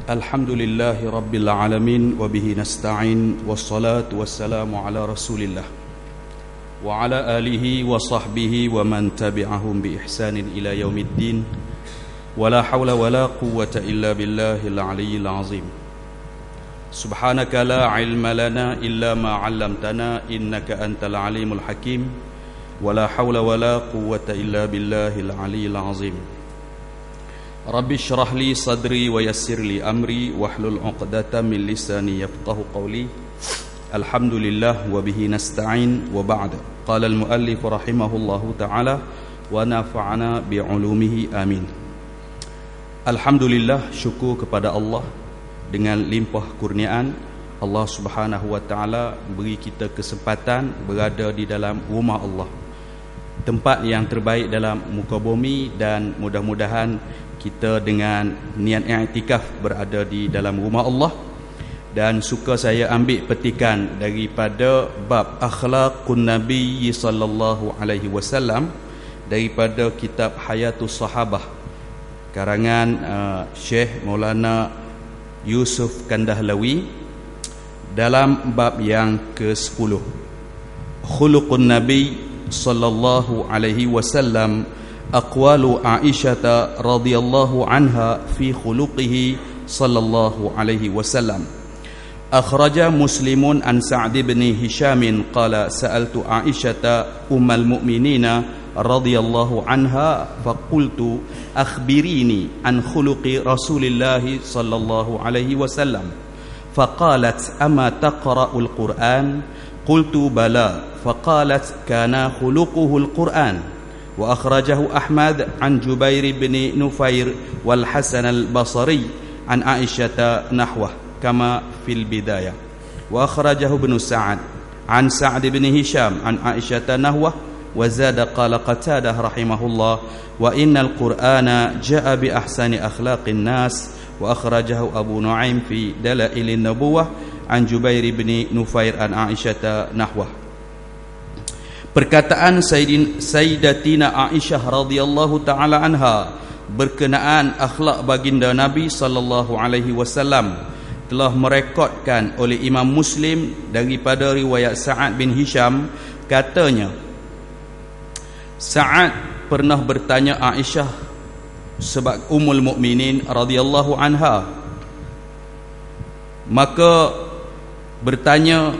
Alhamdulillahi Rabbil Alamin wa bihi nasta'in wassalatu wassalamu ala Rasulillah wa ala alihi wa sahbihi wa man tabi'ahum bi ihsanin ila yaumiddin wa la hawla wa la quwwata illa billahil aliyyil azim. Subhanaka la ilma lana illa ma 'allamtana innaka antal alimul hakim wa la hawla wa la quwwata illa billahil aliyyil azim. Rabbi syrah li sadri wa yassir li amri wahlul 'uqdatam min lisani yafqahu qawli. Alhamdulillah wa bihi nasta'in wa ba'd. Qala al-muallif rahimahullahu ta'ala wa nafa'ana bi 'ulumihi amin. Alhamdulillah, syukur kepada Allah dengan limpah kurniaan. Allah Subhanahu wa ta'ala beri kita kesempatan berada di dalam rumah Allah, tempat yang terbaik dalam muka bumi, dan mudah-mudahan kita dengan niat i'tikaf berada di dalam rumah Allah. Dan suka saya ambil petikan daripada bab akhlaqun Nabi sallallahu alaihi wasallam daripada kitab Hayatus Sahabah karangan Syekh Maulana Yusuf Kandahlawi dalam bab yang ke-10, khuluqun Nabi sallallahu alaihi wasallam aqwalu Aisyah radhiyallahu anha fi khuluqihi sallallahu alaihi wasallam. Akhraja Muslimun an Sa'd bin Hisham qala sa'altu Aisyah ummul mu'minina radhiyallahu anha faqultu akhbirini an khuluqi Rasulillah sallallahu alaihi wasallam faqalat ama taqra'ul Qur'an qultu bala faqalat kana khuluquhul Qur'an. وأخرجه أحمد عن جبير بن نفير والحسن البصري عن عائشة نحوه كما في البداية. وأخرجه ابن سعد عن سعد بن هشام عن عائشة نحوه. وزاد قال قتادة رحمه الله وإن القرآن جاء بأحسن أخلاق الناس. وأخرجه أبو نعيم في دلائل النبوة عن جبير بن نفير عن عائشة نحوه. Perkataan Sayyidatina Aisyah radhiyallahu taala anha berkenaan akhlak baginda Nabi sallallahu alaihi wasallam telah merekodkan oleh Imam Muslim daripada riwayat Sa'ad bin Hisham. Katanya, Sa'ad pernah bertanya Aisyah sebagai Ummul Mukminin radhiyallahu anha, maka bertanya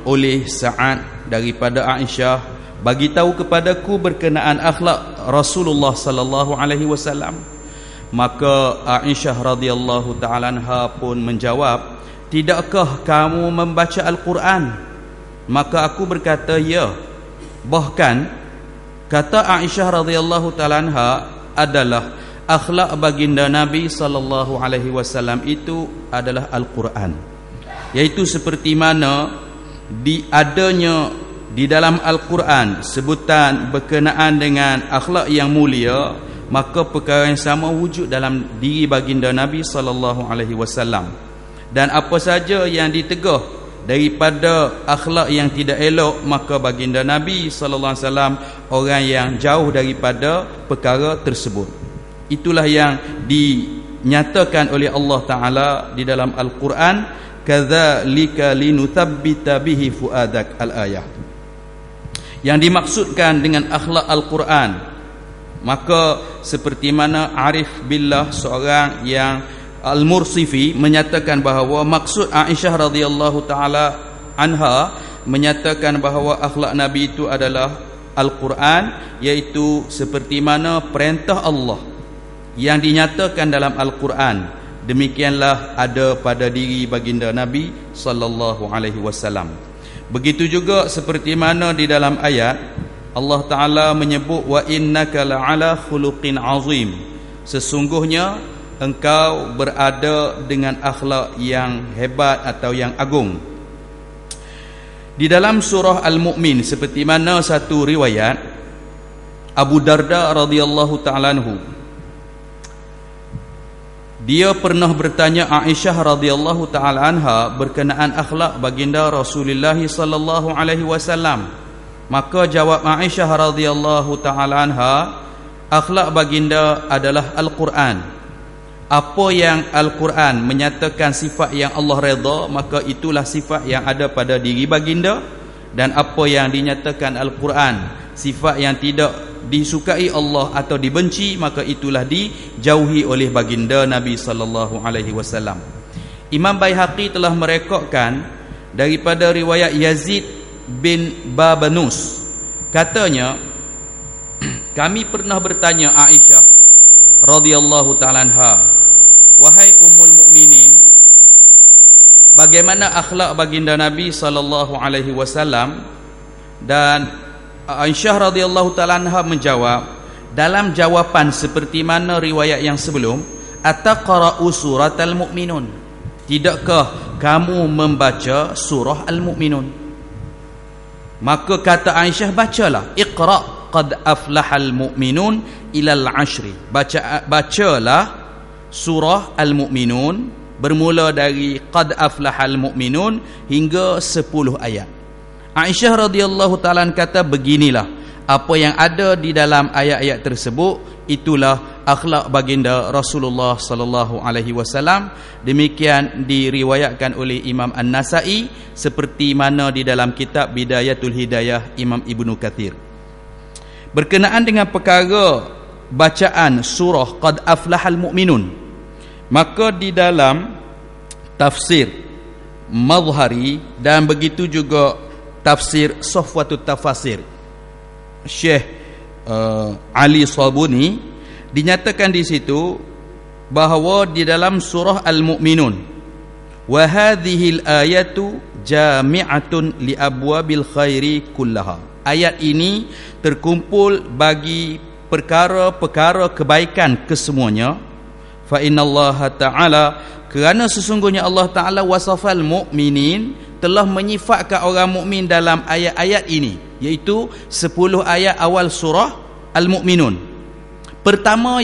oleh Sa'ad daripada Aisyah, bagi tahu kepadaku berkenaan akhlak Rasulullah sallallahu alaihi wasallam. Maka Aisyah radhiyallahu ta'ala anha pun menjawab, tidakkah kamu membaca Al-Quran? Maka aku berkata, ya. Bahkan kata Aisyah radhiyallahu ta'ala anha adalah akhlak baginda Nabi sallallahu alaihi wasallam itu adalah Al-Quran, yaitu seperti mana adanya di dalam Al-Quran sebutan berkenaan dengan akhlak yang mulia, maka perkara yang sama wujud dalam diri baginda Nabi sallallahu alaihi wasallam. Dan apa saja yang ditegah daripada akhlak yang tidak elok, maka baginda Nabi sallallahu alaihi wasallam orang yang jauh daripada perkara tersebut. Itulah yang dinyatakan oleh Allah Ta'ala di dalam Al-Quran, kadzalika linuthabbita bihi fuadak, al-ayah. Yang dimaksudkan dengan akhlak Al-Quran, maka seperti mana Arif Billah seorang yang Al-Mursifi menyatakan bahawa maksud Aisyah radhiyallahu taala anha menyatakan bahawa akhlak Nabi itu adalah Al-Quran, iaitu seperti mana perintah Allah yang dinyatakan dalam Al-Quran, demikianlah ada pada diri baginda Nabi sallallahu alaihi wasallam. Begitu juga seperti mana di dalam ayat Allah Ta'ala menyebut wa innaka la'ala khuluqin azim, sesungguhnya engkau berada dengan akhlak yang hebat atau yang agung. Di dalam surah Al-Mu'min, seperti mana satu riwayat Abu Darda radhiyallahu ta'ala anhu, dia pernah bertanya Aisyah radhiyallahu taala anha berkenaan akhlak baginda Rasulullah sallallahu alaihi wasallam. Maka jawab Aisyah radhiyallahu taala anha, akhlak baginda adalah Al-Quran. Apa yang Al-Quran menyatakan sifat yang Allah redha, maka itulah sifat yang ada pada diri baginda. Dan apa yang dinyatakan Al-Quran sifat yang tidak disukai Allah atau dibenci, maka itulah dijauhi oleh baginda Nabi sallallahu alaihi wasallam. Imam Baihaqi telah merekodkan daripada riwayat Yazid bin Babanus, katanya, kami pernah bertanya Aisyah radhiyallahu ta'ala anha, wahai ummul mukminin, bagaimana akhlak baginda Nabi sallallahu alaihi wasallam? Dan Aisyah radhiyallahu ta'ala anha menjawab dalam jawapan seperti mana riwayat yang sebelum, ataqra'u suratal mu'minun, tidakkah kamu membaca surah al-mu'minun? Maka kata Aisyah, bacalah, iqra' qad aflahal mu'minun ilal ashri, bacalah surah al-mu'minun bermula dari qad aflahal mu'minun hingga 10 ayat. Aisyah radhiyallahu ta'ala kata, beginilah apa yang ada di dalam ayat-ayat tersebut, itulah akhlak baginda Rasulullah sallallahu alaihi wasallam. Demikian diriwayatkan oleh Imam An-Nasa'i seperti mana di dalam kitab Bidayatul Hidayah Imam Ibnu Katsir. Berkenaan dengan perkara bacaan surah qad aflahal mu'minun, maka di dalam tafsir Mazhari dan begitu juga tafsir Safwatut Tafasir Syekh Ali Sabuni, dinyatakan di situ bahawa di dalam surah Al-Mu'minun, wa hadhil ayatu jami'atun li abwabil khairi kullaha, ayat ini terkumpul bagi perkara-perkara kebaikan kesemuanya. Fa innallaha ta'ala, kerana sesungguhnya Allah Ta'ala wasafal mu'minin, telah menyifatkan orang mukmin dalam ayat-ayat ini, iaitu 10 ayat awal surah Al-Mu'minun. Pertama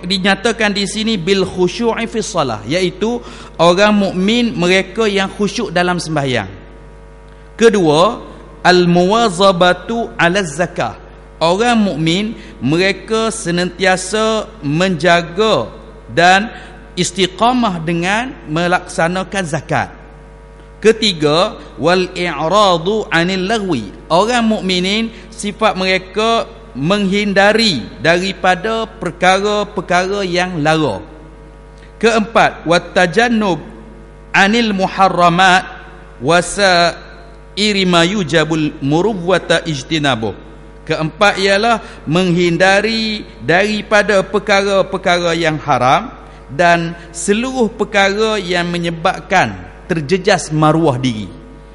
dinyatakan di sini bil khusyu'i fi shalah, iaitu orang mukmin mereka yang khusyuk dalam sembahyang. Kedua, al-muwazabatu 'ala zakah, orang mukmin mereka senantiasa menjaga dan istiqamah dengan melaksanakan zakat. Ketiga, wal i'radu 'anil lagwi, orang mukminin sifat mereka menghindari daripada perkara-perkara yang lara. Keempat, wat tajannub 'anil muharramat wa sa'iri ma yujabul murwata ijtinabuh. Keempat ialah menghindari daripada perkara-perkara yang haram dan seluruh perkara yang menyebabkan terjejas maruah diri.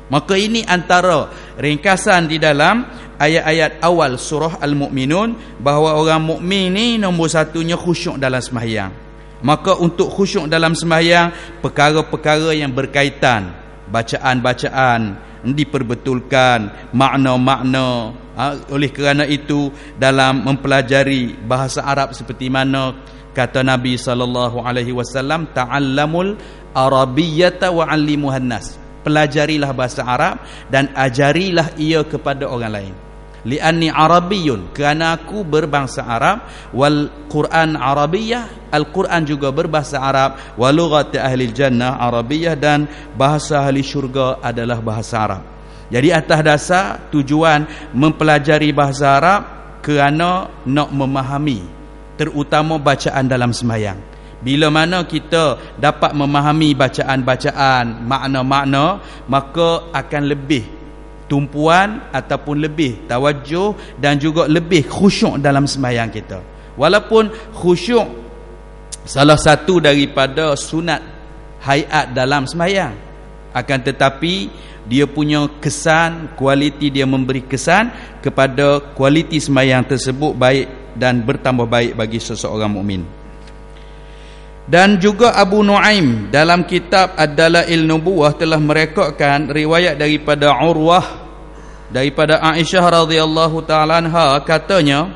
Maka ini antara ringkasan di dalam ayat-ayat awal surah Al-Mu'minun, bahawa orang mukmin ni nombor satunya khusyuk dalam sembahyang. Maka untuk khusyuk dalam sembahyang, perkara-perkara yang berkaitan bacaan-bacaan diperbetulkan, makna-makna. Oleh kerana itu dalam mempelajari bahasa Arab seperti mana kata Nabi sallallahu alaihi wasallam, ta'allamul arabiyyata wa 'allimuhan nas, pelajarilah bahasa Arab dan ajarilah ia kepada orang lain. Li'anni arabiyyun, kerana aku berbangsa Arab, wal Quran arabiyyah, Al-Quran juga berbahasa Arab, wa lughati ahli jannah arabiyyah, dan bahasa ahli syurga adalah bahasa Arab. Jadi atas dasar tujuan mempelajari bahasa Arab kerana nak memahami terutama bacaan dalam sembahyang. Bila mana kita dapat memahami bacaan-bacaan, makna-makna, maka akan lebih tumpuan ataupun lebih tawajuh dan juga lebih khusyuk dalam sembahyang kita. Walaupun khusyuk salah satu daripada sunat hayat dalam sembahyang, akan tetapi dia punya kesan, kualiti dia memberi kesan kepada kualiti sembahyang tersebut baik dan bertambah baik bagi seseorang mukmin. Dan juga Abu Nuaim dalam kitab Ad-Dalail Nubuwah telah merekodkan riwayat daripada Urwah daripada Aisyah radhiyallahu ta'ala anha, katanya,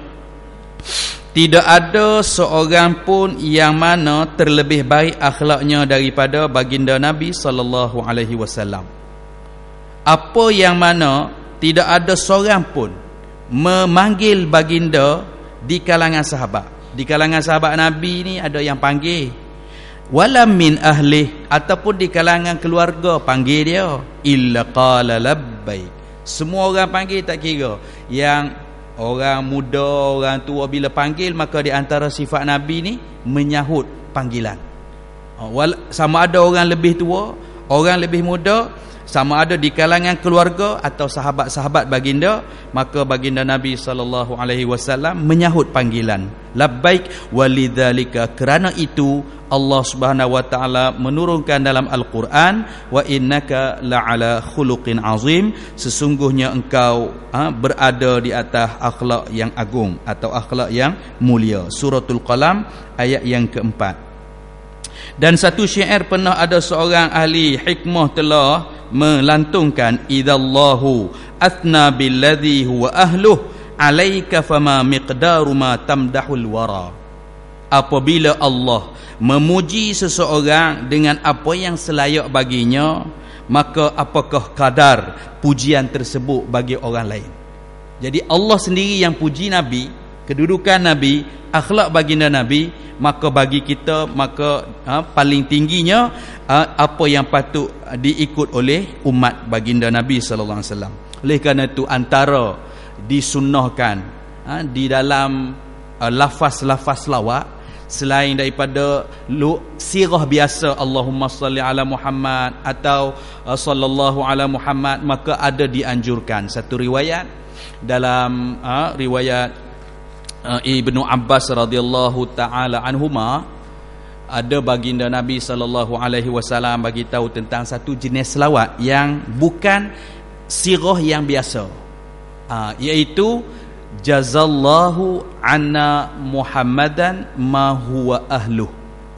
tidak ada seorang pun yang mana terlebih baik akhlaknya daripada baginda Nabi sallallahu alaihi wasallam. Apa yang mana tidak ada seorang pun memanggil baginda di kalangan sahabat. Di kalangan sahabat Nabi ni ada yang panggil, walam min ahli, ataupun di kalangan keluarga panggil dia, illa qala labbaik. Semua orang panggil tak kira. Yang orang muda, orang tua bila panggil, maka di antara sifat Nabi ni menyahut panggilan. Sama ada orang lebih tua, orang lebih muda, sama ada di kalangan keluarga atau sahabat-sahabat baginda, maka baginda Nabi SAW menyahut panggilan labbaik. Walidzalika, kerana itu Allah Subhanahu wa taala menurunkan dalam Al-Quran, wa innaka la'ala khuluqin azim, sesungguhnya engkau berada di atas akhlak yang agung atau akhlak yang mulia. Suratul Qalam ayat yang keempat. Dan satu syair pernah ada seorang ahli hikmah telah melantungkan, idallahu athna billadhi huwa ahluh alaika fama miqdaru ma tamdahul wara. Apabila Allah memuji seseorang dengan apa yang selayak baginya, maka apakah kadar pujian tersebut bagi orang lain. Jadi Allah sendiri yang puji Nabi, kedudukan Nabi, akhlak baginda Nabi, maka bagi kita, maka paling tingginya apa yang patut diikut oleh umat baginda Nabi sallallahu alaihi wasallam. Oleh kerana itu antara disunnahkan di dalam lafaz-lafaz selawat, selain daripada sirah biasa Allahumma salli ala Muhammad atau sallallahu ala Muhammad, maka ada dianjurkan satu riwayat dalam riwayat Ibnu Abbas radhiyallahu taala anhuma, ada baginda Nabi sallallahu alaihi wasallam bagi tahu tentang satu jenis selawat yang bukan sirah yang biasa, iaitu jazallahu anna Muhammadan ma huwa ahluh.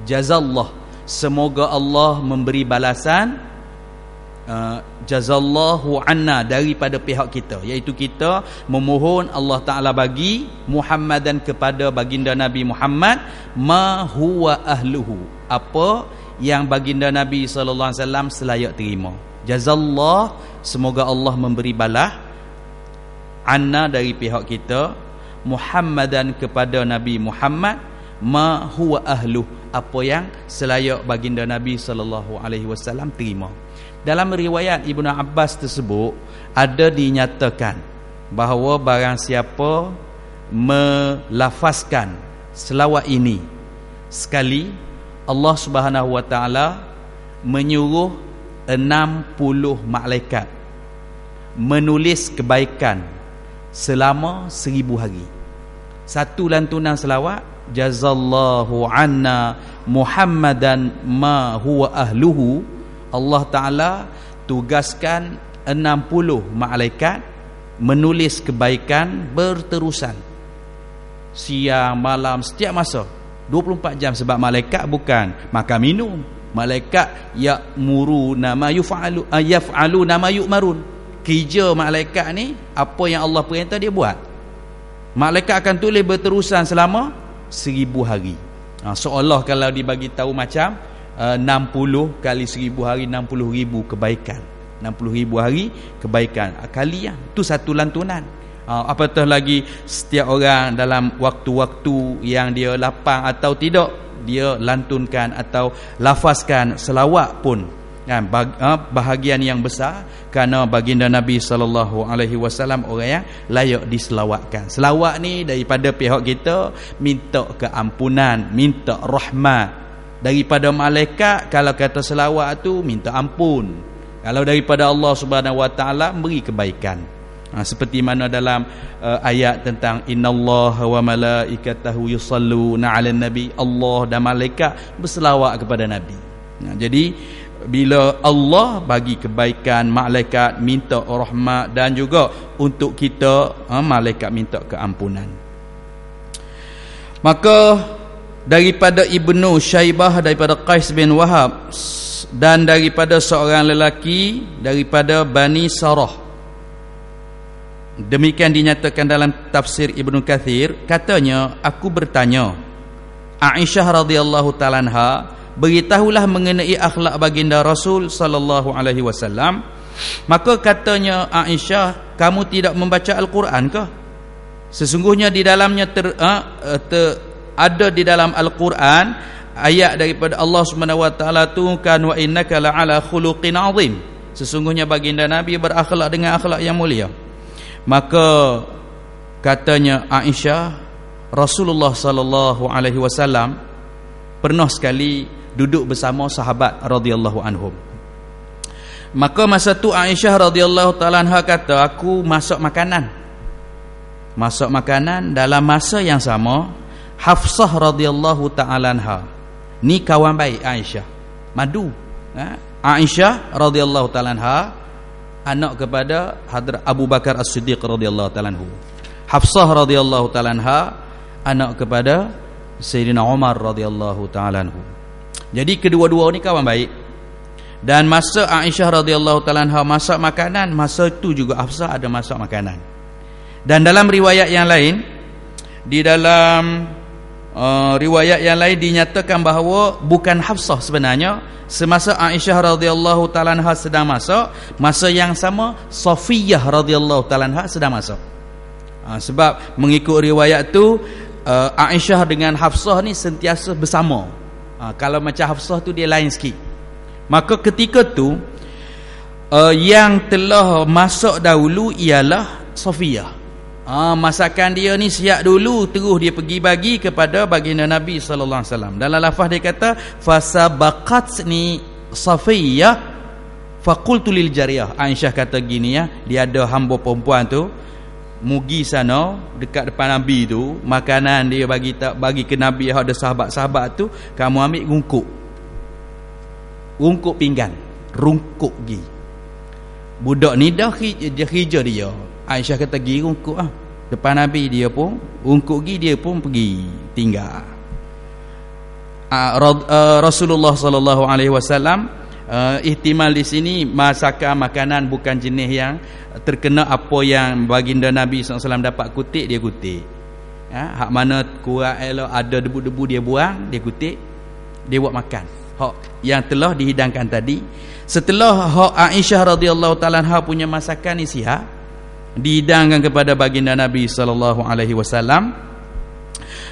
Jazallah, semoga Allah memberi balasan, jazallahu anna, daripada pihak kita, iaitu kita memohon Allah Ta'ala bagi Muhammadan, kepada baginda Nabi Muhammad, ma huwa ahluhu, apa yang baginda Nabi SAW selayak terima. Jazallah, semoga Allah memberi balas, anna, dari pihak kita, Muhammadan, kepada Nabi Muhammad, ma huwa ahluh, apa yang selayak baginda Nabi SAW terima. Dalam riwayat Ibnu Abbas tersebut ada dinyatakan bahawa barang siapa melafazkan selawat ini sekali, Allah Subhanahu wa taala menyuruh 60 malaikat menulis kebaikan selama 1000 hari. Satu lantunan selawat, jazallahu anna Muhammadan ma huwa ahluhu, Allah Ta'ala tugaskan 60 malaikat menulis kebaikan berterusan, siang malam, setiap masa, 24 jam. Sebab malaikat bukan makan minum, malaikat ya'muru nama yuf'alu yaf'alu nama yu'marun. Kerja malaikat ni, apa yang Allah perintah dia buat. Malaikat akan tulis berterusan selama 1000 hari. Seolah kalau dibagi tahu macam 60 kali 1000 hari, 60,000 kebaikan. 60,000 hari kebaikan kalian. Itu satu lantunan. Apatah lagi setiap orang dalam waktu-waktu yang dia lapang atau tidak, dia lantunkan atau lafazkan selawat pun, kan, bahagian yang besar, kerana baginda Nabi SAW orang yang layak diselawatkan. Selawat ni daripada pihak kita minta keampunan, minta rahmat. Daripada malaikat, kalau kata selawat tu minta ampun. Kalau daripada Allah Subhanahu wa taala beri kebaikan. Seperti mana dalam ayat tentang innallaha wa malaikatahu yusalluna 'alan nabi, Allah dan malaikat berselawat kepada Nabi. Jadi bila Allah bagi kebaikan, malaikat minta rahmat, dan juga untuk kita malaikat minta keampunan. Maka daripada Ibnu Syaibah, daripada Qais bin Wahab, dan daripada seorang lelaki daripada Bani Sarah, demikian dinyatakan dalam tafsir Ibnu Kathir, katanya, aku bertanya Aisyah radhiyallahu ta'ala anha, beritahulah mengenai akhlak baginda Rasul sallallahu alaihi wasallam. Maka katanya Aisyah, kamu tidak membaca Al-Quran ke? Sesungguhnya di dalamnya ada di dalam Al-Quran ayat daripada Allah Subhanahu wa taala tu kan wa innaka la'ala khuluqin azim, sesungguhnya baginda Nabi berakhlak dengan akhlak yang mulia. Maka katanya Aisyah, Rasulullah sallallahu alaihi wasallam pernah sekali duduk bersama sahabat radhiyallahu anhum. Maka masa tu Aisyah radhiyallahu taala anha kata, aku masak makanan. Dalam masa yang sama Hafsah radhiyallahu taala anha, ni kawan baik Aisyah, madu. Aisyah radhiyallahu taala anha anak kepada Hadrat Abu Bakar As-Siddiq radhiyallahu taala anhu. Hafsah radhiyallahu taala anha anak kepada Sayyidina Umar radhiyallahu taala anhu. Jadi kedua-dua ni kawan baik. Dan masa Aisyah radhiyallahu taala anha masak makanan, masa itu juga Hafsah ada masak makanan. Dan dalam riwayat yang lain, di dalam riwayat yang lain dinyatakan bahawa bukan Hafsah sebenarnya, semasa Aisyah radhiyallahu taala anha sedang masak, masa yang sama Safiyah radhiyallahu taala anha sedang masak. Sebab mengikut riwayat tu Aisyah dengan Hafsah ni sentiasa bersama. Kalau macam Hafsah tu dia lain sikit. Maka ketika tu yang telah masak dahulu ialah Safiyah. Masakan dia ni siap dulu, terus dia pergi bagi kepada baginda Nabi sallallahu alaihi wasallam. Dalam lafaz dia kata fasabaqatni Safiyah faqultu lil jariyah. Aisyah kata gini ya, dia ada hamba perempuan tu mugi sana dekat depan Nabi tu, makanan dia bagi ke Nabi, ada sahabat-sahabat tu, kamu ambil rungkuk pinggan, rungkuk gi. Budak ni dah kerja dia. Aisyah kata pergi rungkuk depan Nabi, dia pun rungkuk gi, dia pun pergi tinggal. Rasulullah sallallahu alaihi wasallam ihtimal di sini masakan makanan bukan jenis yang terkena apa yang baginda Nabi SAW dapat kutik, dia kutik. Hak mana kurang elok ada debu-debu dia buang, dia kutik, dia buat makan. Hak yang telah dihidangkan tadi, setelah hak Aisyah radhiyallahu taala anha punya masakan ni sihat, dihidangkan kepada baginda Nabi sallallahu alaihi wasallam,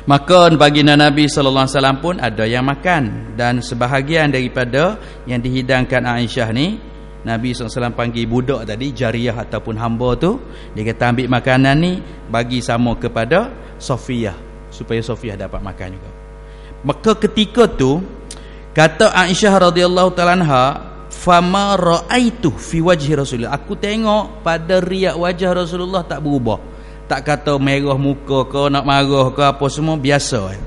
maka baginda Nabi sallallahu alaihi wasallam pun ada yang makan. Dan sebahagian daripada yang dihidangkan Aisyah ni, Nabi SAW panggil budak tadi, jariyah ataupun hamba tu, dia kata ambil makanan ni bagi sama kepada Safiyah, supaya Safiyah dapat makan juga. Maka ketika tu kata Aisyah radhiyallahu taala anha, fama ra'aitu fi wajhi Rasulullah, aku tengok pada riak wajah Rasulullah tak berubah, tak kata merah muka ke, nak marah ke apa, semua biasa.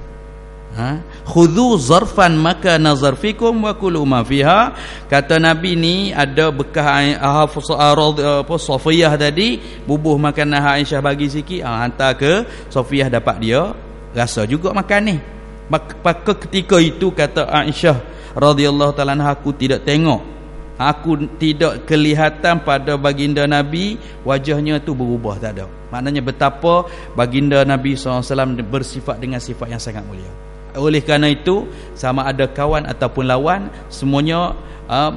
Khudhu zarfan maka nazarfikum wa kulu ma fiha. Kata Nabi ni ada bekas Safiyah tadi, bubuh makanan Aisyah bagi sikit, hantar ke Safiyah, dapat dia rasa juga makan ni. Maka ketika itu kata Aisyah radhiyallahu taala anha, aku tidak tengok, aku tidak kelihatan pada baginda Nabi wajahnya tu berubah, tak ada. Maknanya betapa baginda Nabi SAW bersifat dengan sifat yang sangat mulia. Oleh kerana itu, sama ada kawan ataupun lawan, semuanya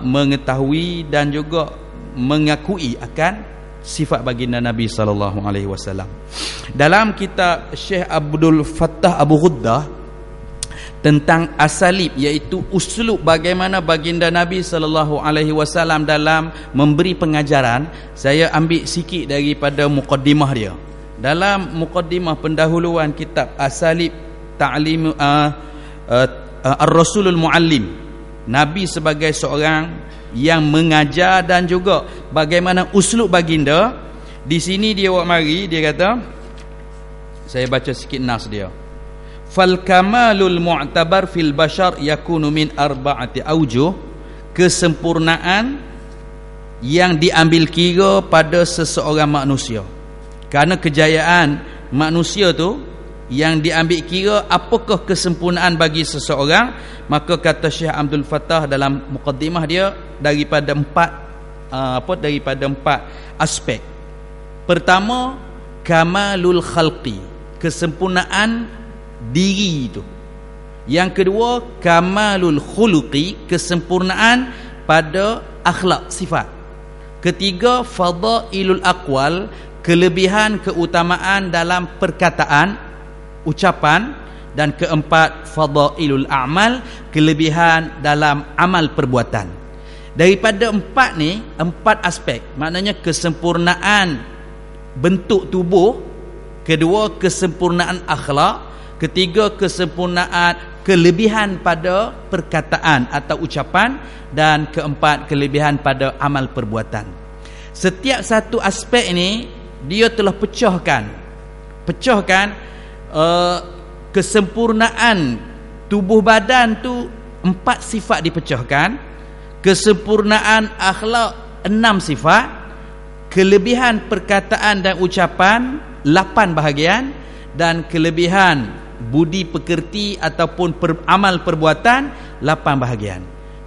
mengetahui dan juga mengakui akan sifat baginda Nabi SAW. Dalam kitab Syekh Abdul Fattah Abu Ghuddah tentang asalib, iaitu uslub bagaimana baginda Nabi SAW dalam memberi pengajaran, saya ambil sikit daripada muqaddimah dia. Dalam muqaddimah pendahuluan kitab Asalib Ta'lim Ar-Rasulul Muallim, Nabi sebagai seorang yang mengajar dan juga bagaimana uslub baginda, di sini dia buat mari, dia kata, saya baca sikit nas dia. Fal kamalul mu'tabar fil bashar yakunu min arba'ati aujuh, kesempurnaan yang diambil kira pada seseorang manusia, kerana kejayaan manusia tu yang diambil kira apakah kesempurnaan bagi seseorang. Maka kata Syekh Abdul Fattah dalam muqaddimah dia, daripada empat aspek. Pertama, kamalul khalqi, kesempurnaan diri itu. Yang kedua, kamalul khuluqi, kesempurnaan pada akhlak, sifat. Ketiga, fadailul aqwal, kelebihan keutamaan dalam perkataan, ucapan. dan keempat fadailul a'mal, kelebihan dalam amal perbuatan. Daripada empat aspek, maknanya kesempurnaan bentuk tubuh, kedua kesempurnaan akhlak, ketiga kesempurnaan kelebihan pada perkataan atau ucapan, dan keempat kelebihan pada amal perbuatan. Setiap satu aspek ini dia telah pecahkan kesempurnaan tubuh badan tu 4 sifat dipecahkan, kesempurnaan akhlak 6 sifat, kelebihan perkataan dan ucapan 8 bahagian, dan kelebihan budi pekerti ataupun amal perbuatan 8 bahagian.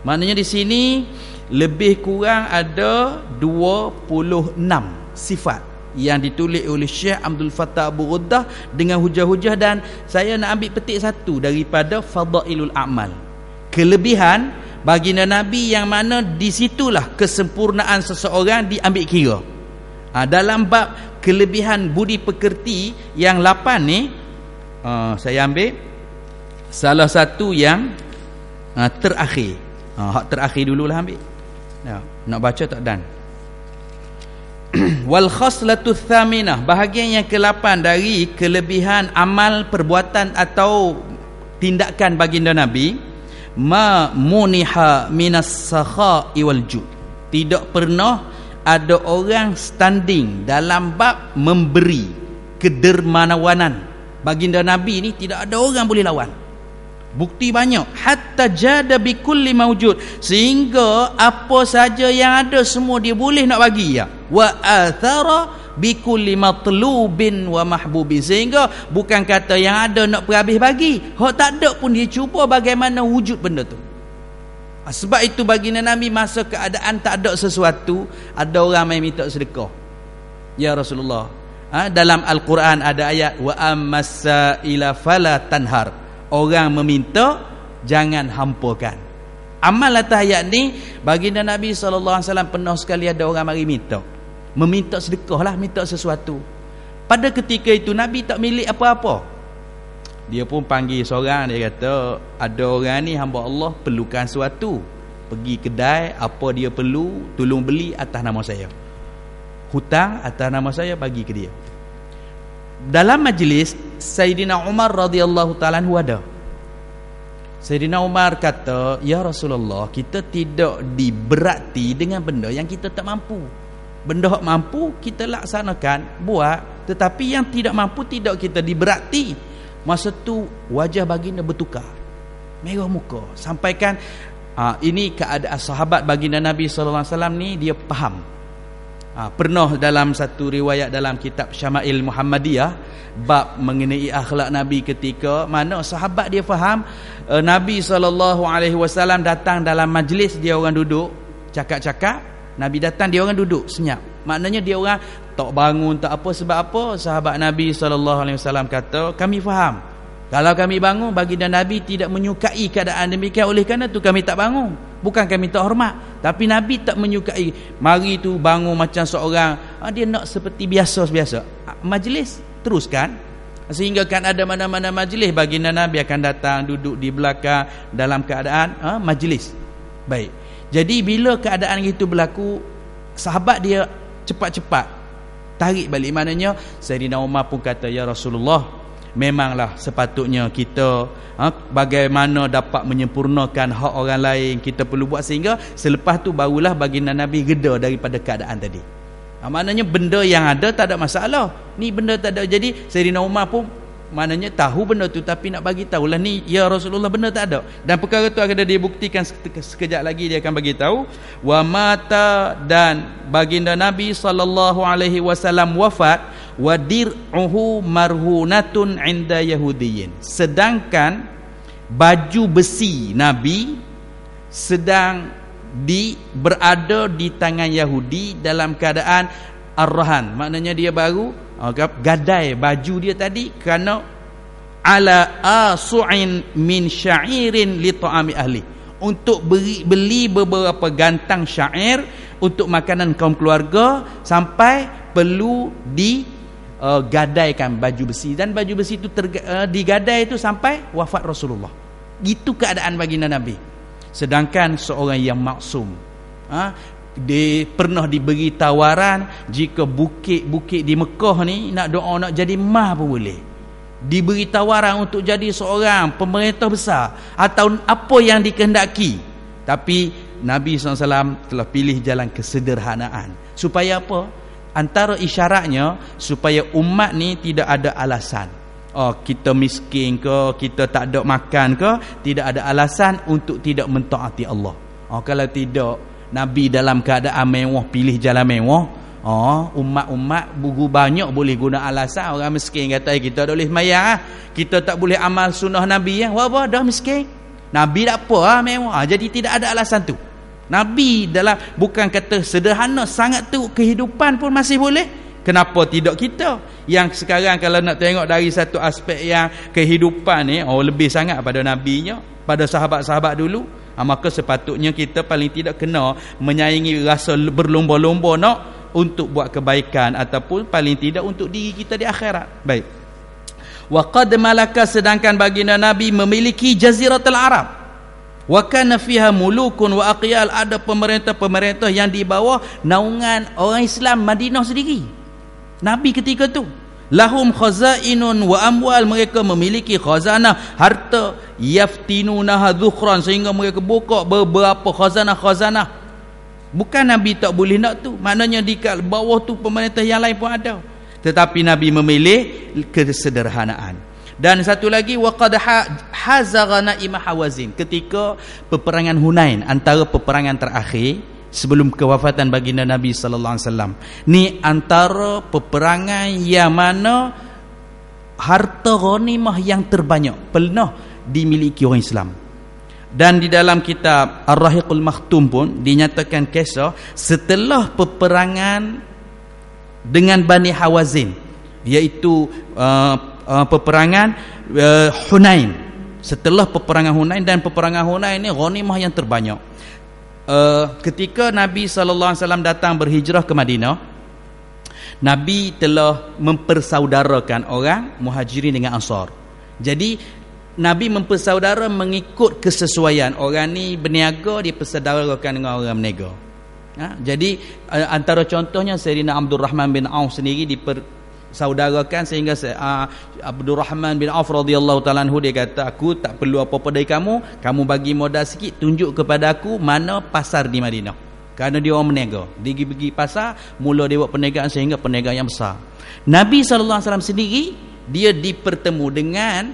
Maknanya di sini lebih kurang ada 26 sifat yang ditulis oleh Syekh Abdul Fattah Abu Ghuddah dengan hujah-hujah, dan saya nak ambil petik satu daripada fadailul a'mal, kelebihan baginda Nabi, yang mana di situlah kesempurnaan seseorang diambil kira. Dalam bab kelebihan budi pekerti yang 8 ni, saya ambil salah satu yang terakhir. Hak terakhir dululah ambil. Nak baca tak dan? Wal khaslatu tsaminah, bahagian yang ke-8 dari kelebihan amal perbuatan atau tindakan baginda Nabi, ma muniha minas sakha'i wal jud. Tidak pernah ada orang standing dalam bab memberi kedermawanan. Baginda Nabi ni tidak ada orang boleh lawan. Bukti banyak, hatta jada bi kulli mawjud, sehingga apa saja yang ada semua dia boleh nak bagi ya. Wa athara bi kulli matlubin wa mahbubin, sehingga bukan kata yang ada nak perhabis bagi, hak tak ada pun dia cuba bagaimana wujud benda tu. Sebab itu baginda Nabi masa keadaan tak ada sesuatu, ada orang main minta sedekah. Ya Rasulullah, dalam Al-Quran ada ayat wa ammas-sa'ila fala tanhar, orang meminta jangan hampakan. Amal atas ayat ni, baginda Nabi SAW pernah sekali ada orang mari meminta sedekah lah, minta sesuatu. Pada ketika itu Nabi tak milik apa-apa. Dia pun panggil seorang, dia kata, ada orang ni hamba Allah perlukan sesuatu, pergi kedai, apa dia perlu tolong beli atas nama saya, hutang atas nama saya, bagi ke dia. Dalam majlis Sayyidina Umar radhiyallahu ta'ala anhu ada. Sayyidina Umar kata, ya Rasulullah, kita tidak diberati dengan benda yang kita tak mampu. Benda yang mampu kita laksanakan, buat, tetapi yang tidak mampu tidak kita diberati. Masa tu wajah baginda bertukar, merah muka. Sampaikan ini keadaan sahabat baginda Nabi SAW ni, dia faham. Pernah dalam satu riwayat dalam kitab Syama'il Muhammadiyah, bab mengenai akhlak Nabi, ketika mana sahabat dia faham Nabi SAW datang dalam majlis, dia orang duduk cakap-cakap, Nabi datang dia orang duduk senyap, maknanya dia orang tak bangun tak apa. Sebab apa? Sahabat Nabi SAW kata, kami faham kalau kami bangun, baginda Nabi tidak menyukai keadaan demikian, oleh kerana tu kami tak bangun. Bukan kami tak hormat, tapi Nabi tak menyukai. Mari tu bangun macam seorang, dia nak seperti biasa-biasa. Majlis teruskan, sehingga kan ada mana-mana majlis baginda Nabi akan datang duduk di belakang dalam keadaan majlis. Baik. Jadi bila keadaan itu berlaku, sahabat dia cepat-cepat tarik balik. Maknanya Sayyidina Umar pun kata, ya Rasulullah, memanglah sepatutnya kita bagaimana dapat menyempurnakan hak orang lain, kita perlu buat, sehingga selepas tu barulah baginda Nabi reda daripada keadaan tadi. Maknanya benda yang ada tak ada masalah, ni benda tak ada. Jadi Sayyidina Umar pun maknanya tahu benda tu, tapi nak bagi tahulah ni, ya Rasulullah, benda tak ada. Dan perkara tu akan dibuktikan sekejap lagi, dia akan bagi tahu wa mata, dan baginda Nabi SAW wafat, wa dir'uhu marhunatun 'inda yahudiyin, sedangkan baju besi Nabi sedang berada di tangan Yahudi dalam keadaan ar-rahan, maknanya dia baru gadai baju dia tadi kerana ala asu'in min sya'irin li ta'ami ahli, untuk beli beberapa gantang syair untuk makanan kaum keluarga, sampai perlu gadaikan baju besi, dan baju besi itu digadai itu sampai wafat Rasulullah. Itu keadaan baginda Nabi. Sedangkan seorang yang maksum, dia pernah diberi tawaran jika bukit-bukit di Mekah ni nak doa nak jadi mah pun boleh. Diberi tawaran untuk jadi seorang pemerintah besar atau apa yang dikehendaki. Tapi Nabi SAW telah pilih jalan kesederhanaan. Supaya apa? Antara isyaratnya supaya umat ni tidak ada alasan. Kita miskin ke, kita tak ada makan ke, tidak ada alasan untuk tidak mentaati Allah. Kalau tidak, Nabi dalam keadaan mewah pilih jalan mewah, umat-umat buku banyak boleh guna alasan. Orang miskin kata kita tak boleh sembahyang, kita tak boleh amal sunnah Nabi, apa dah miskin. Nabi tak apa mewah. Jadi tidak ada alasan tu. Nabi dalam bukan kata sederhana sangat tu, kehidupan pun masih boleh. Kenapa tidak kita? Yang sekarang kalau nak tengok dari satu aspek yang kehidupan ni, lebih sangat pada nabinya, pada sahabat-sahabat dulu. Maka sepatutnya kita paling tidak kena menyaingi rasa berlomba-lomba nak untuk buat kebaikan, ataupun paling tidak untuk diri kita di akhirat. Baik. Wa qad malaka, sedangkan baginda Nabi memiliki jaziratul Arab. Wa kana fiha mulukun wa aqyal, ada pemerintah-pemerintah yang di bawah naungan orang Islam Madinah sendiri. Nabi ketika tu lahum khazainun wa amwal, mereka memiliki khazanah harta, yaftinunaha dhukhran, sehingga mereka buka beberapa khazanah. Bukan Nabi tak boleh nak tu, maknanya di bawah tu pemerintah yang lain pun ada, tetapi Nabi memilih kesederhanaan. Dan satu lagi, waqad hazara naimah Hawazin, ketika peperangan Hunain, antara peperangan terakhir sebelum kewafatan baginda Nabi sallallahu alaihi wasallam. Ni antara peperangan yang mana harta ghanimah yang terbanyak pernah dimiliki orang Islam. Dan di dalam kitab Ar-Rahiqul Makhtum pun dinyatakan kisah setelah peperangan dengan Bani Hawazin, iaitu peperangan Hunain. Setelah peperangan Hunain, dan peperangan Hunain ni ghanimah yang terbanyak. Ketika Nabi SAW datang berhijrah ke Madinah, Nabi telah mempersaudarakan orang Muhajirin dengan Ansar. Jadi Nabi mempersaudara mengikut kesesuaian. Orang ni berniaga, dia persaudarakan dengan orang berniaga. Jadi antara contohnya Sayyidina Abdul Rahman bin Auf sendiri saudarakan, sehingga Abdul Rahman bin Auf radhiyallahu ta'ala anhu, dia kata, aku tak perlu apa-apa dari kamu bagi modal sikit, tunjuk kepada aku mana pasar di Madinah. Kerana dia orang berniaga, dia pergi pasar, mula dia buat perniagaan sehingga perniagaan yang besar. Nabi SAW sendiri, dia dipertemu dengan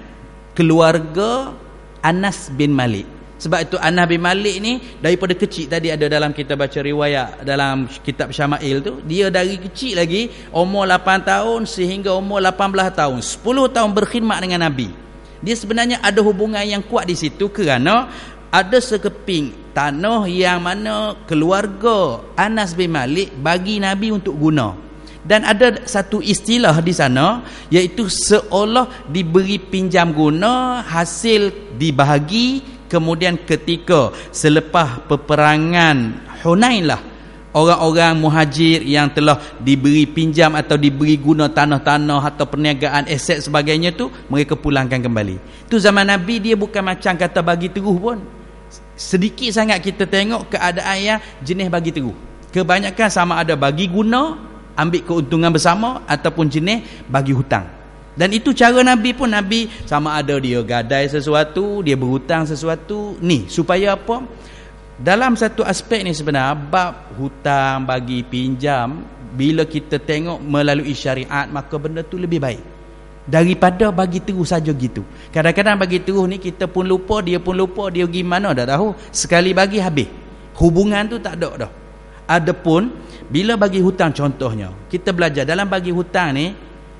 keluarga Anas bin Malik. Sebab itu Anas bin Malik ni daripada kecil, tadi ada dalam kita baca riwayat dalam kitab Syama'il tu, dia dari kecil lagi umur 8 tahun sehingga umur 18 tahun, 10 tahun berkhidmat dengan Nabi. Dia sebenarnya ada hubungan yang kuat di situ, kerana ada sekeping tanah yang mana keluarga Anas bin Malik bagi Nabi untuk guna. Dan ada satu istilah di sana, iaitu seolah diberi pinjam guna, hasil dibahagi. Kemudian ketika selepas peperangan Hunain lah, orang-orang muhajir yang telah diberi pinjam atau diberi guna tanah-tanah atau perniagaan, aset sebagainya tu, mereka pulangkan kembali. Tu zaman Nabi, dia bukan macam kata bagi terus pun. Sedikit sangat kita tengok keadaan yang jenis bagi terus. Kebanyakan sama ada bagi guna, ambil keuntungan bersama, ataupun jenis bagi hutang. Dan itu cara Nabi pun. Nabi sama ada dia gadai sesuatu, dia berhutang sesuatu ni, supaya apa? Dalam satu aspek ni sebenarnya, bab hutang, bagi pinjam, bila kita tengok melalui syariat, maka benda tu lebih baik daripada bagi terus saja gitu. Kadang-kadang bagi terus ni kita pun lupa, dia pun lupa, dia pergi mana dah tahu, sekali bagi habis, hubungan tu tak ada dah. Adapun bila bagi hutang, contohnya kita belajar dalam bagi hutang ni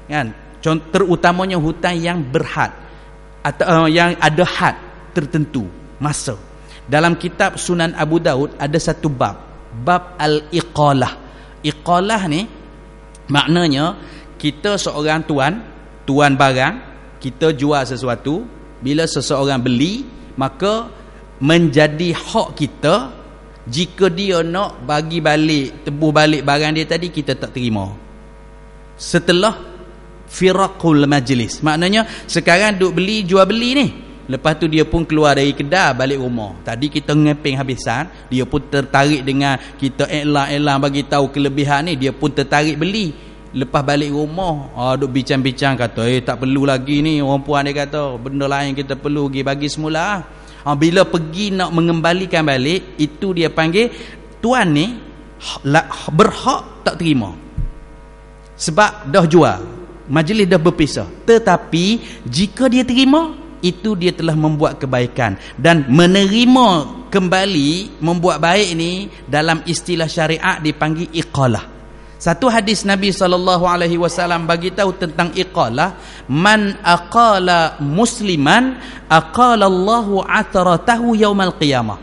kan, terutamanya hutang yang berhad atau yang ada had tertentu masa. Dalam kitab Sunan Abu Daud ada satu bab al-iqalah. Iqalah ni maknanya kita seorang tuan barang, kita jual sesuatu, bila seseorang beli, maka menjadi hak kita. Jika dia nak bagi balik, tebus balik barang dia tadi, kita tak terima. Setelah firaqul majlis. Maknanya sekarang duk beli jual beli ni. Lepas tu dia pun keluar dari kedai balik rumah. Tadi kita ngeping habisan, dia pun tertarik dengan kita elang bagi tahu kelebihan ni, dia pun tertarik beli. Lepas balik rumah, duk bincang-bincang kata, tak perlu lagi ni, orang puan dia kata, benda lain kita perlu pergi bagi semula. Bila pergi nak mengembalikan balik, itu dia panggil tuan ni berhak tak terima. Sebab dah jual, majlis dah berpisah. Tetapi jika dia terima, itu dia telah membuat kebaikan. Dan menerima kembali, membuat baik ni dalam istilah syariat dipanggil iqalah. Satu hadis Nabi SAW bagi tahu tentang iqalah, man aqala musliman aqalallahu atharatahu yaumal qiyamah.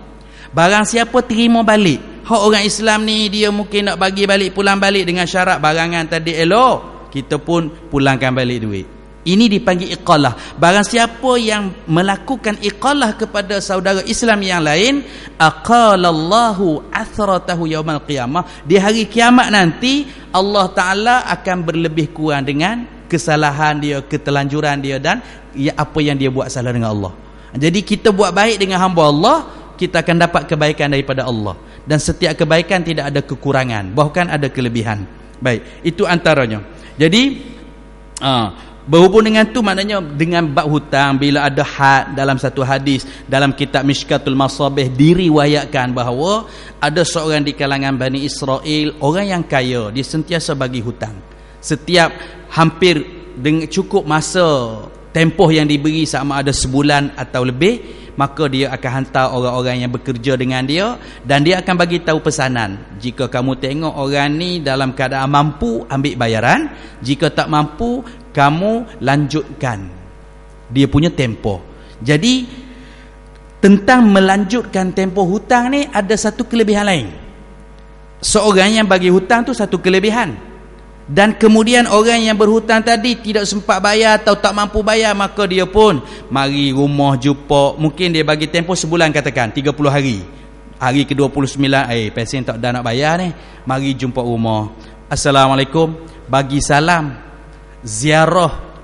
Barang siapa terima balik hak orang Islam ni, dia mungkin nak bagi balik, pulang balik dengan syarat barangan tadi elok, kita pun pulangkan balik duit. Ini dipanggil iqalah. Barang siapa yang melakukan iqalah kepada saudara Islam yang lain, aqalallahu athratahu yaumal qiyamah, di hari kiamat nanti Allah Ta'ala akan berlebih kurang dengan kesalahan dia, ketelanjuran dia, dan apa yang dia buat salah dengan Allah. Jadi kita buat baik dengan hamba Allah, kita akan dapat kebaikan daripada Allah. Dan setiap kebaikan tidak ada kekurangan, bahkan ada kelebihan. Baik, itu antaranya. Jadi berhubung dengan tu, maknanya dengan bab hutang, bila ada had dalam satu hadis dalam kitab Mishkatul Masabih, diriwayatkan bahawa ada seorang di kalangan Bani Israel, orang yang kaya, dia sentiasa bagi hutang. Setiap hampir dengan cukup masa tempoh yang diberi, sama ada sebulan atau lebih, maka dia akan hantar orang-orang yang bekerja dengan dia, dan dia akan bagi tahu pesanan. Jika kamu tengok orang ni dalam keadaan mampu, ambil bayaran. Jika tak mampu, kamu lanjutkan dia punya tempoh. Jadi tentang melanjutkan tempoh hutang ni ada satu kelebihan lain. Seorang yang bagi hutang tu satu kelebihan, dan kemudian orang yang berhutang tadi tidak sempat bayar atau tak mampu bayar, maka dia pun mari rumah jumpa. Mungkin dia bagi tempoh sebulan, katakan 30 hari. Hari ke-29, pesen tak dah nak bayar ni, mari jumpa rumah. Assalamualaikum, bagi salam, ziarah,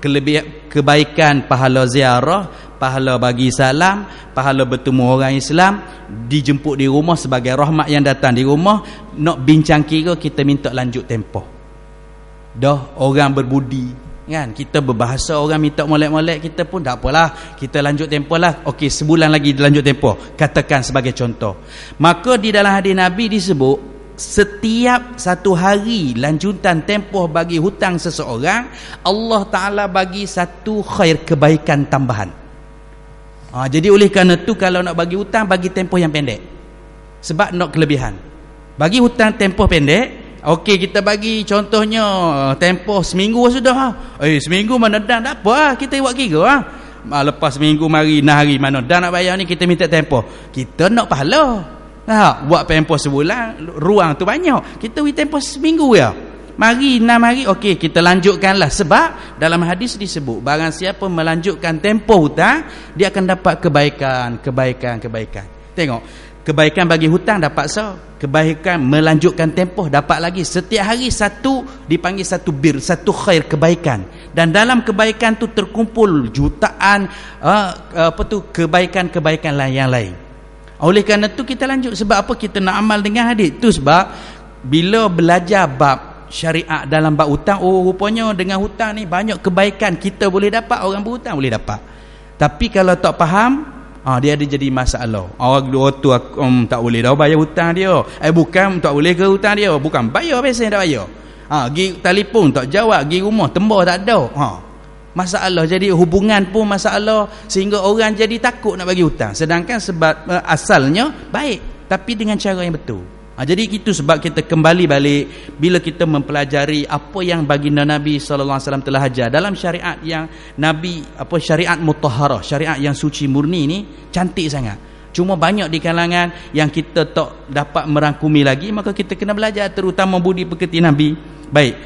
kebaikan, pahala ziarah, pahala bagi salam, pahala bertemu orang Islam, dijemput di rumah sebagai rahmat yang datang di rumah. Nak bincang kira, kita minta lanjut tempoh. Dah orang berbudi kan, kita berbahasa, orang minta molek-molek, kita pun tak apalah, kita lanjut tempoh lah. Okey, sebulan lagi lanjut tempoh, katakan sebagai contoh. Maka di dalam hadis Nabi disebut, setiap satu hari lanjutan tempoh bagi hutang seseorang, Allah Ta'ala bagi satu khair, kebaikan tambahan. Jadi oleh kerana tu, kalau nak bagi hutang, bagi tempoh yang pendek, sebab nak kelebihan. Bagi hutang tempoh pendek. Okey, kita bagi contohnya tempoh seminggu sudah. Seminggu mana dah, tak apa, kita buat kira. Lepas seminggu mari, nah hari mana dah nak bayar ni, kita minta tempoh. Kita nak pahala. Buat tempoh sebulan, ruang tu banyak, kita beri tempoh seminggu ya. Mari 6 hari, okey, kita lanjutkanlah. Sebab dalam hadis disebut, barang siapa melanjutkan tempoh hutang, dia akan dapat kebaikan. Tengok, kebaikan bagi hutang dapat kebaikan melanjutkan tempoh dapat lagi. Setiap hari satu, dipanggil satu bir, satu khair, kebaikan. Dan dalam kebaikan tu terkumpul jutaan kebaikan yang lain. Oleh kerana tu kita lanjut. Sebab apa kita nak amal dengan hadis tu? Sebab bila belajar bab syariat dalam bab hutang, rupanya dengan hutang ni banyak kebaikan kita boleh dapat, orang berhutang boleh dapat. Tapi kalau tak faham, dia ada jadi masalah. Orang tu tak boleh dah bayar hutang dia. Bukan tak boleh ke hutang dia, bukan bayar, biasa tak bayar. Pergi telefon tak jawab, pergi rumah tembak tak ada. Masalah, jadi hubungan pun masalah, sehingga orang jadi takut nak bagi hutang. Sedangkan sebab asalnya baik, tapi dengan cara yang betul. Jadi itu sebab kita kembali balik, bila kita mempelajari apa yang baginda Nabi SAW telah ajar dalam syariat yang Nabi, syariat mutahharah, syariat yang suci murni ni, cantik sangat. Cuma banyak di kalangan yang kita tak dapat merangkumi lagi, maka kita kena belajar, terutama budi pekerti Nabi. Baik,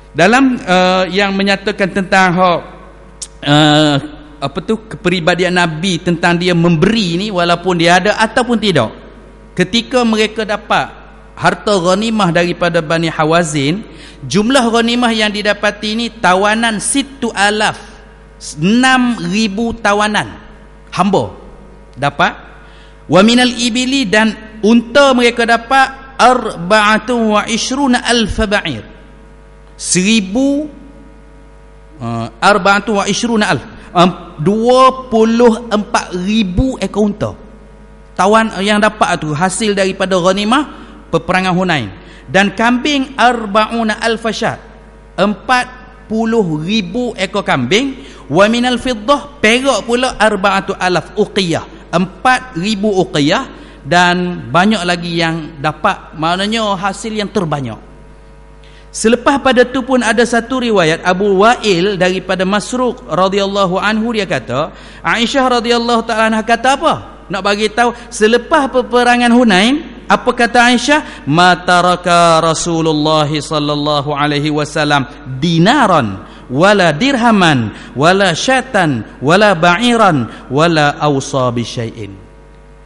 dalam yang menyatakan tentang kepribadian Nabi, tentang dia memberi ni, walaupun dia ada ataupun tidak. Ketika mereka dapat harta ghanimah daripada Bani Hawazin, jumlah ghanimah yang didapati ini tawanan 6,000 tawanan hamba dapat. Wa minal ibili, dan unta mereka dapat 24,000 ba'ir, 24,000 ekor unta. Tawan yang dapat tu hasil daripada ghanimah peperangan Hunain. Dan kambing 40,000 syat, 40,000 ekor kambing. Wa minal fiddah, perak pula 4,000 uqiyah, 4,000 uqiyah. Dan banyak lagi yang dapat, maknanya hasil yang terbanyak. Selepas pada tu pun ada satu riwayat Abu Wa'il daripada Masruq radhiyallahu anhu, dia kata Aisyah radhiyallahu ta'ala anha kata apa? Nak bagi tahu selepas peperangan Hunain, apa kata Aisyah? Ma taraka Rasulullah sallallahu alaihi wasallam dinaran wala dirhaman wala syatan wala ba'iran wala awsa bi syai'in.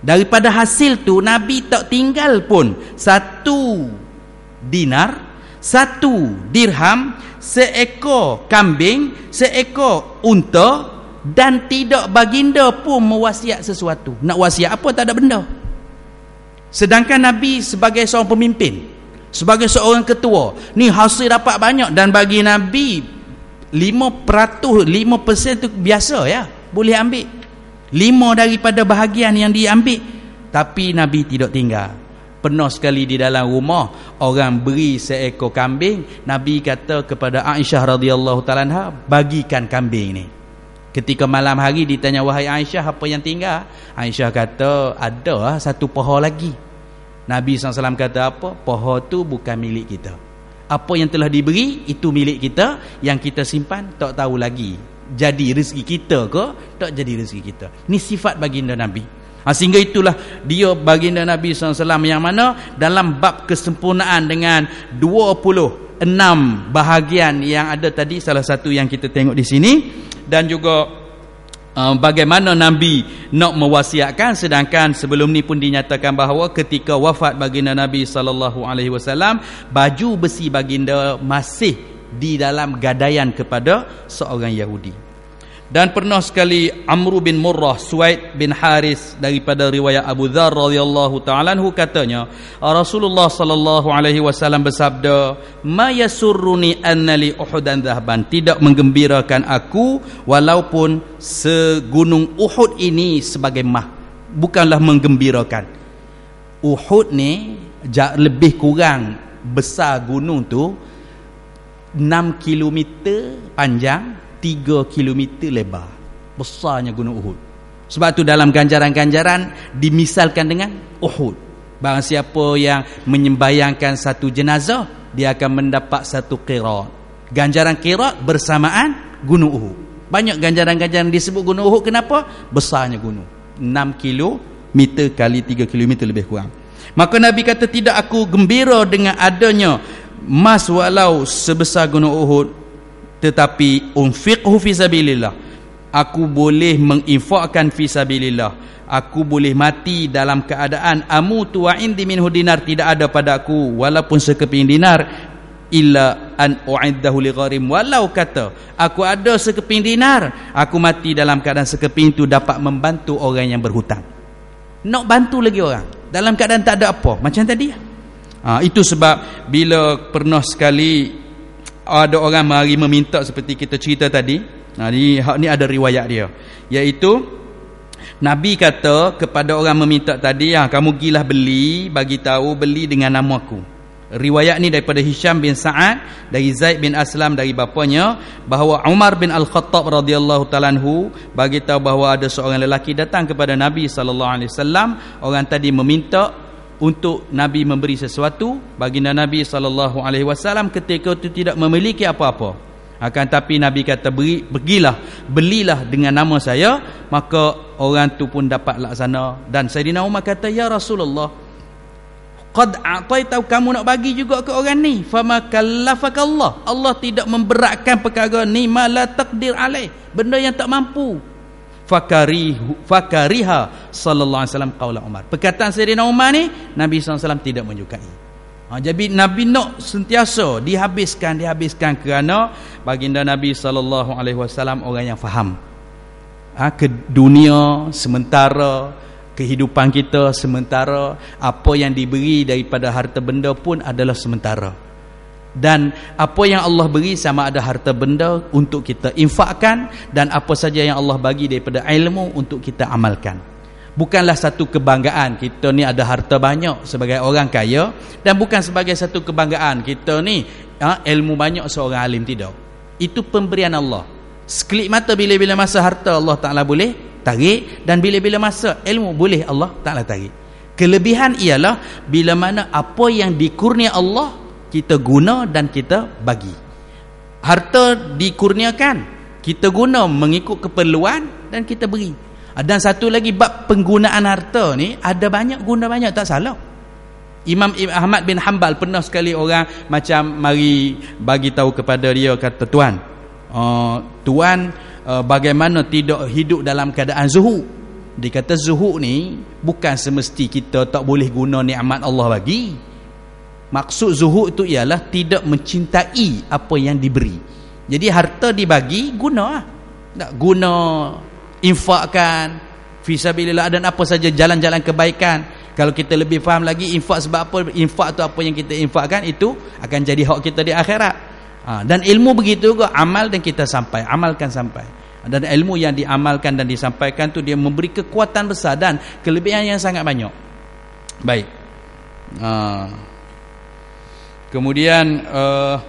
Daripada hasil tu Nabi tak tinggal pun 1 dinar, 1 dirham, 1 ekor kambing, 1 ekor unta, dan tidak baginda pun mewasiat sesuatu. Nak wasiat apa? Tak ada benda. Sedangkan Nabi sebagai seorang pemimpin, sebagai seorang ketua, ni hasil dapat banyak, dan bagi Nabi 5% tu biasa ya, boleh ambil 5 daripada bahagian yang diambil. Tapi Nabi tidak tinggal. Pernah sekali di dalam rumah orang beri 1 ekor kambing, Nabi kata kepada Aisyah radhiyallahu ta'ala anha, bagikan kambing ni. Ketika malam hari ditanya, wahai Aisyah, apa yang tinggal? Aisyah kata, ada 1 paha lagi. Nabi SAW kata apa? Paha tu bukan milik kita. Apa yang telah diberi itu milik kita, yang kita simpan tak tahu lagi jadi rezeki kita ke tak jadi rezeki kita. Ni sifat baginda Nabi. Sehingga itulah dia baginda Nabi SAW yang mana dalam bab kesempurnaan dengan 26 bahagian yang ada tadi, salah satu yang kita tengok di sini, dan juga bagaimana Nabi nak mewasiatkan. Sedangkan sebelum ni pun dinyatakan bahawa ketika wafat baginda Nabi SAW, baju besi baginda masih di dalam gadaian kepada seorang Yahudi. Dan pernah sekali Amr bin Murrah, Suaid bin Haris daripada riwayat Abu Dzar radhiyallahu ta'ala anhu katanya, Rasulullah sallallahu alaihi wasallam bersabda, "Ma yasurruni anna li Uhudan dhahaban." Tidak menggembirakan aku walaupun segunung Uhud ini sebagai emas. Bukanlah menggembirakan. Uhud ni lebih kurang besar gunung tu 6 kilometer panjang, 3 kilometer lebar. Besarnya gunung Uhud. Sebab tu dalam ganjaran-ganjaran dimisalkan dengan Uhud. Barang siapa yang menyembayangkan 1 jenazah, dia akan mendapat 1 qirat. Ganjaran qirat bersamaan gunung Uhud. Banyak ganjaran-ganjaran disebut gunung Uhud. Kenapa? Besarnya gunung. 6 kilometer kali 3 kilometer lebih kurang. Maka Nabi kata, tidak aku gembira dengan adanya emas walau sebesar gunung Uhud, tetapi unfiqhu fi sabilillah, aku boleh menginfakkan fi sabilillah, aku boleh mati dalam keadaan amutu wa indi minhu dinar, tidak ada padaku walaupun sekeping dinar, illa an u'iddahu li gharim, walau kata aku ada sekeping dinar, aku mati dalam keadaan sekeping itu dapat membantu orang yang berhutang. Nak bantu lagi orang dalam keadaan tak ada apa, macam tadi. Itu sebab bila pernah sekali ada orang mari meminta seperti kita cerita tadi, ni ada riwayat dia, iaitu Nabi kata kepada orang meminta tadi, kamu gilah beli, bagi tahu beli dengan nama aku. Riwayat ni daripada Hisham bin Sa'ad dari Zaid bin Aslam dari bapanya, bahawa Umar bin Al-Khattab radhiyallahu ta'ala anhu bagi tahu bahawa ada seorang lelaki datang kepada Nabi sallallahu alaihi wasallam. Orang tadi meminta untuk Nabi memberi sesuatu. Baginda Nabi sallallahu alaihi wasallam ketika itu tidak memiliki apa-apa, akan tapi Nabi kata, belilah dengan nama saya, maka orang tu pun dapat laksana. Dan Sayyidina Umar kata, ya Rasulullah, qad a'taitau, kamu nak bagi juga ke orang ni, fama kallafakallah, Allah tidak memberatkan perkara ni, ma la taqdir alaih, benda yang tak mampu. Fakariha sallallahu alaihi wasallam qaula Umar. Perkataan Sayyidina Umar ni Nabi SAW tidak menyukai. Jadi Nabi nak sentiasa dihabiskan kerana baginda Nabi SAW orang yang faham. Ke dunia sementara, kehidupan kita sementara, apa yang diberi daripada harta benda pun adalah sementara. Dan apa yang Allah beri sama ada harta benda untuk kita infakkan, dan apa saja yang Allah bagi daripada ilmu untuk kita amalkan. Bukanlah satu kebanggaan kita ni ada harta banyak sebagai orang kaya, dan bukan sebagai satu kebanggaan kita ni ilmu banyak seorang alim, tidak. Itu pemberian Allah. Sekelip mata bila-bila masa harta Allah Ta'ala boleh tarik, dan bila-bila masa ilmu boleh Allah Ta'ala tarik. Kelebihan ialah bila mana apa yang dikurnia Allah kita guna dan kita bagi. Harta dikurniakan, kita guna mengikut keperluan dan kita beri. Dan satu lagi, bab penggunaan harta ni ada banyak, guna banyak, tak salah. Imam Ahmad bin Hanbal pernah sekali orang macam mari bagi tahu kepada dia, kata tuan, bagaimana tidak hidup dalam keadaan zuhud. Dia kata zuhud ni bukan semesti kita tak boleh guna nikmat Allah bagi. Maksud zuhud tu ialah tidak mencintai apa yang diberi. Jadi harta dibagi, guna lah. Tak guna infakkan fisabilillah, dan apa saja jalan-jalan kebaikan. Kalau kita lebih faham lagi infak sebab apa, infak tu apa yang kita infakkan, itu akan jadi hak kita di akhirat. Dan ilmu begitu juga, amal dan kita sampai, amalkan sampai. Dan ilmu yang diamalkan dan disampaikan tu dia memberi kekuatan besar dan kelebihan yang sangat banyak. Baik. Kemudian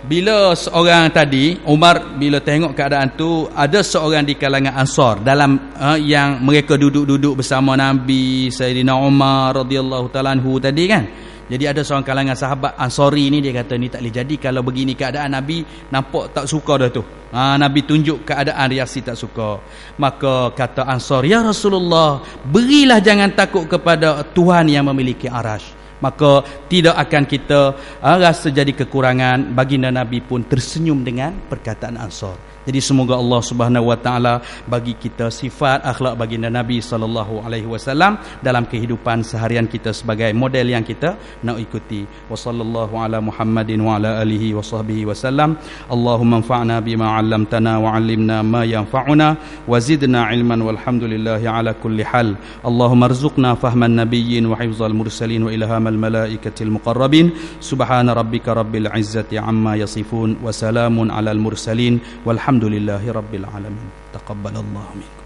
bila seorang tadi, Umar bila tengok keadaan tu, ada seorang di kalangan Ansar dalam yang mereka duduk-duduk bersama Nabi, Sayyidina Umar radhiyallahu ta'ala anhu tadi kan. Jadi ada seorang kalangan sahabat Ansari ni, dia kata ni tak boleh jadi kalau begini keadaan. Nabi nampak tak suka dah tu. Nabi tunjuk keadaan reaksi tak suka. Maka kata Ansar, ya Rasulullah, berilah jangan takut kepada Tuhan yang memiliki arash. Maka tidak akan kita rasa jadi kekurangan. Baginda Nabi pun tersenyum dengan perkataan Ansar. Jadi semoga Allah Subhanahu wa taala bagi kita sifat akhlak baginda Nabi sallallahu alaihi wasallam dalam kehidupan seharian kita sebagai model yang kita nak ikuti. Wa sallallahu ala Muhammadin wa ala alihi wa sahbihi wasallam. Allahumma anfa'na bima 'allamtana wa 'allimna ma yanfa'una wa zidna 'ilman walhamdulillahi ala kulli hal. Allahumma arzuqna fahman nabiyyin wa hifzal mursalin wa ilhamal malaikatil muqarrabin. Subhana rabbika rabbil izzati amma yasifun wa salamun alal mursalin walhamdulillahi rabbil alamin. Taqabbalallahu minkum.